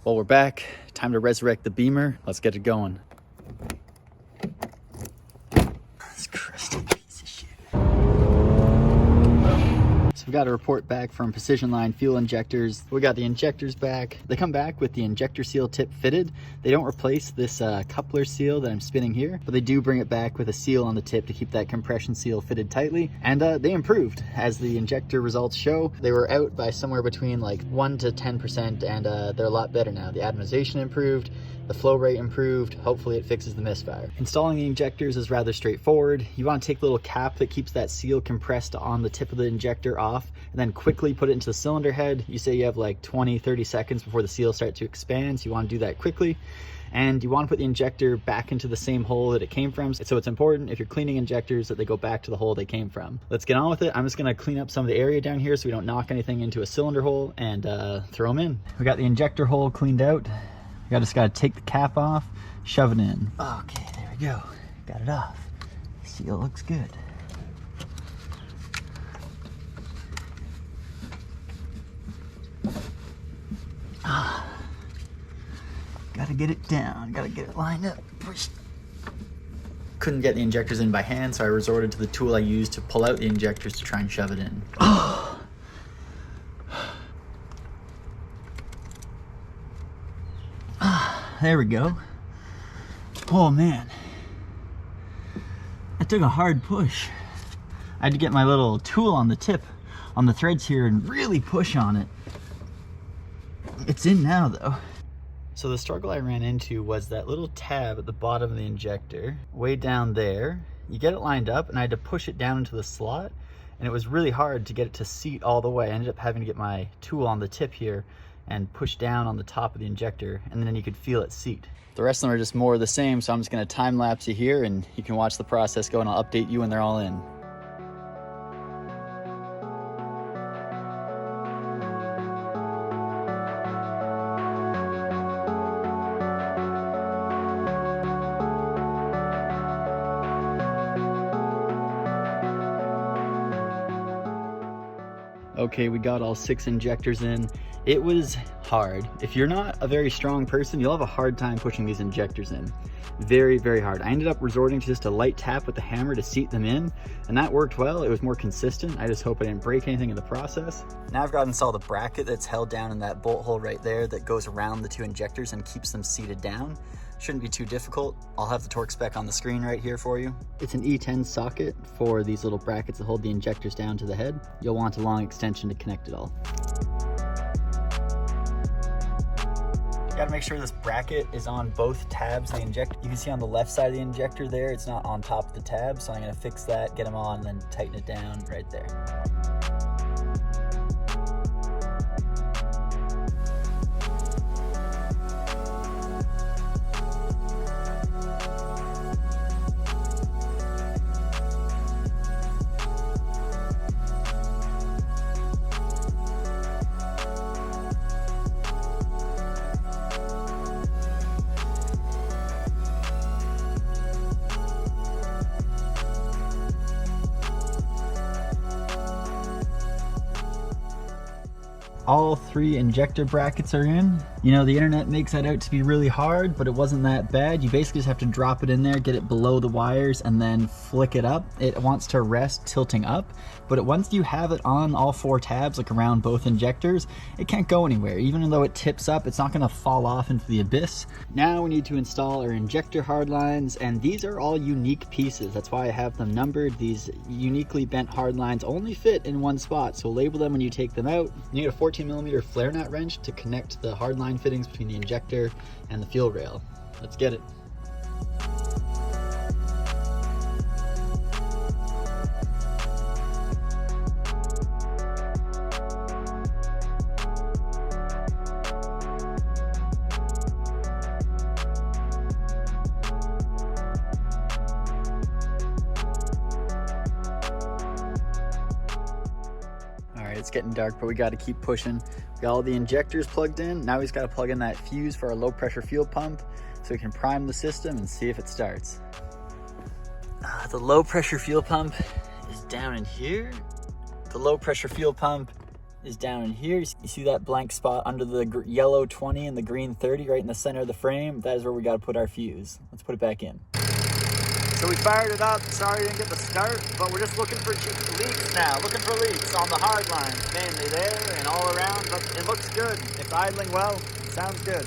Well, we're back. Time to resurrect the Beamer. Let's get it going. This crusty piece of shit. So we got a report back from Precisionline Fuel Injectors. We got the injectors back. They come back with the injector seal tip fitted. They don't replace this coupler seal that I'm spinning here, but they do bring it back with a seal on the tip to keep that compression seal fitted tightly. And they improved, as the injector results show. They were out by somewhere between like 1 to 10%, and they're a lot better now. The atomization improved, the flow rate improved. Hopefully it fixes the misfire. Installing the injectors is rather straightforward. You want to take the little cap that keeps that seal compressed on the tip of the injector off, and then quickly put it into the cylinder head. You say you have like 20-30 seconds before the seal starts to expand, so you want to do that quickly. And you want to put the injector back into the same hole that it came from. So it's important, if you're cleaning injectors, that they go back to the hole they came from. Let's get on with it. I'm just gonna clean up some of the area down here so we don't knock anything into a cylinder hole, and throw them in. We got the injector hole cleaned out. I just gotta take the cap off, shove it in. Okay, there we go. Got it off. Seal looks good. Gotta get it down, gotta get it lined up. Push. Couldn't get the injectors in by hand, so I resorted to the tool I used to pull out the injectors to try and shove it in. There we go. Oh man, I took a hard push. I had to get my little tool on the tip, on the threads here, and really push on it. It's in now though. So the struggle I ran into was that little tab at the bottom of the injector, way down there. You get it lined up, and I had to push it down into the slot, and it was really hard to get it to seat all the way. I ended up having to get my tool on the tip here and push down on the top of the injector, and then you could feel it seat. The rest of them are just more of the same, so I'm just gonna time lapse you here, and you can watch the process go, and I'll update you when they're all in. Okay, we got all 6 injectors in. It was hard. If you're not a very strong person, you'll have a hard time pushing these injectors in. Very, very hard. I ended up resorting to just a light tap with the hammer to seat them in, and that worked well. It was more consistent. I just hope I didn't break anything in the process. Now I've got to install the bracket that's held down in that bolt hole right there that goes around the 2 injectors and keeps them seated down. Shouldn't be too difficult. I'll have the torque spec on the screen right here for you. It's an E10 socket for these little brackets that hold the injectors down to the head. You'll want a long extension to connect it all. You gotta make sure this bracket is on both tabs of the injector. You can see on the left side of the injector there, it's not on top of the tab, so I'm gonna fix that, get them on, and then tighten it down right there. All 3 injector brackets are in. You know, the internet makes that out to be really hard, but it wasn't that bad. You basically just have to drop it in there, get it below the wires, and then flick it up. It wants to rest tilting up, but once you have it on all 4 tabs, like around both injectors, it can't go anywhere. Even though it tips up, it's not gonna fall off into the abyss. Now we need to install our injector hard lines, and these are all unique pieces. That's why I have them numbered. These uniquely bent hard lines only fit in one spot, so label them when you take them out. You need a 14mm flare nut wrench to connect the hard line fittings between the injector and the fuel rail. Let's get it. It's getting dark, but we got to keep pushing. We got all the injectors plugged in. Now we just got to plug in that fuse for our low pressure fuel pump so we can prime the system and see if it starts. The low pressure fuel pump is down in here. The low pressure fuel pump is down in here. You see that blank spot under the yellow 20 and the green 30 right in the center of the frame? That is where we got to put our fuse. Let's put it back in. So we fired it up. Sorry we didn't get the start, but we're just looking for leaks now. Looking for leaks on the hard lines, mainly there and all around, but it looks good. It's idling well. It sounds good.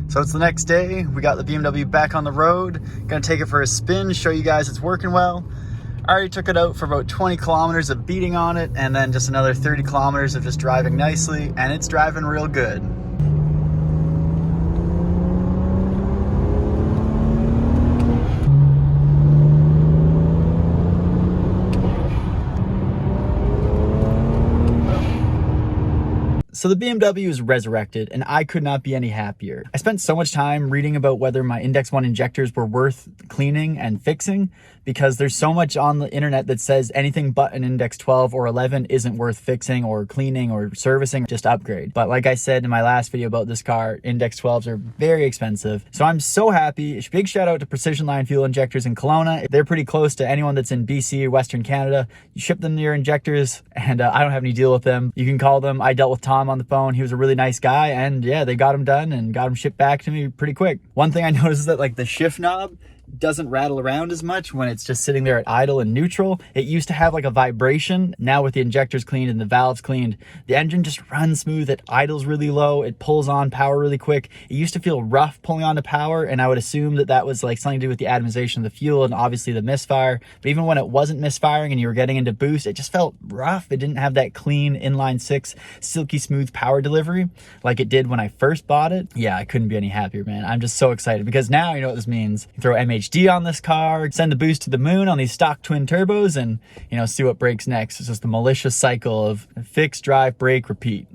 So it's the next day. We got the BMW back on the road. Gonna take it for a spin, show you guys it's working well. I already took it out for about 20 kilometers of beating on it, and then just another 30 kilometers of just driving nicely, and it's driving real good. So the BMW is resurrected, and I could not be any happier. I spent so much time reading about whether my Index 1 injectors were worth cleaning and fixing, because there's so much on the internet that says anything but an Index 12 or 11 isn't worth fixing or cleaning or servicing, just upgrade. But like I said in my last video about this car, Index 12s are very expensive. So I'm so happy. Big shout out to Precisionline Fuel Injectors in Kelowna. They're pretty close to anyone that's in BC or Western Canada. You ship them your injectors, and I don't have any deal with them. You can call them. I dealt with Tom on the phone. He was a really nice guy, and yeah, they got them done and got them shipped back to me pretty quick. One thing I noticed is that like the shift knob doesn't rattle around as much when it's just sitting there at idle and neutral. It used to have like a vibration. Now with the injectors cleaned and the valves cleaned, the engine just runs smooth. It idles really low. It pulls on power really quick. It used to feel rough pulling onto power, and I would assume that that was like something to do with the atomization of the fuel and obviously the misfire. But even when it wasn't misfiring and you were getting into boost, it just felt rough. It didn't have that clean inline six silky smooth power delivery like it did when I first bought it. Yeah, I couldn't be any happier, man. I'm just so excited because now you know what this means. You throw MHD on this car, send the boost to the moon on these stock twin turbos, and you know, see what breaks next. It's just the malicious cycle of fix, drive, brake, repeat.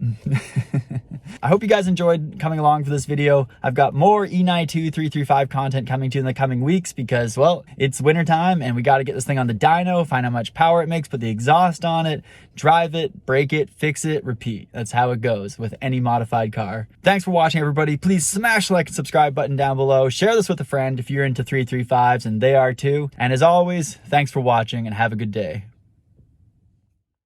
I hope you guys enjoyed coming along for this video. I've got more E92 335 content coming to you in the coming weeks because, well, it's wintertime and we got to get this thing on the dyno, find how much power it makes, put the exhaust on it, drive it, break it, fix it, repeat. That's how it goes with any modified car. Thanks for watching, everybody. Please smash the like and subscribe button down below. Share this with a friend if you're into 335s and they are too. And as always, thanks for watching and have a good day.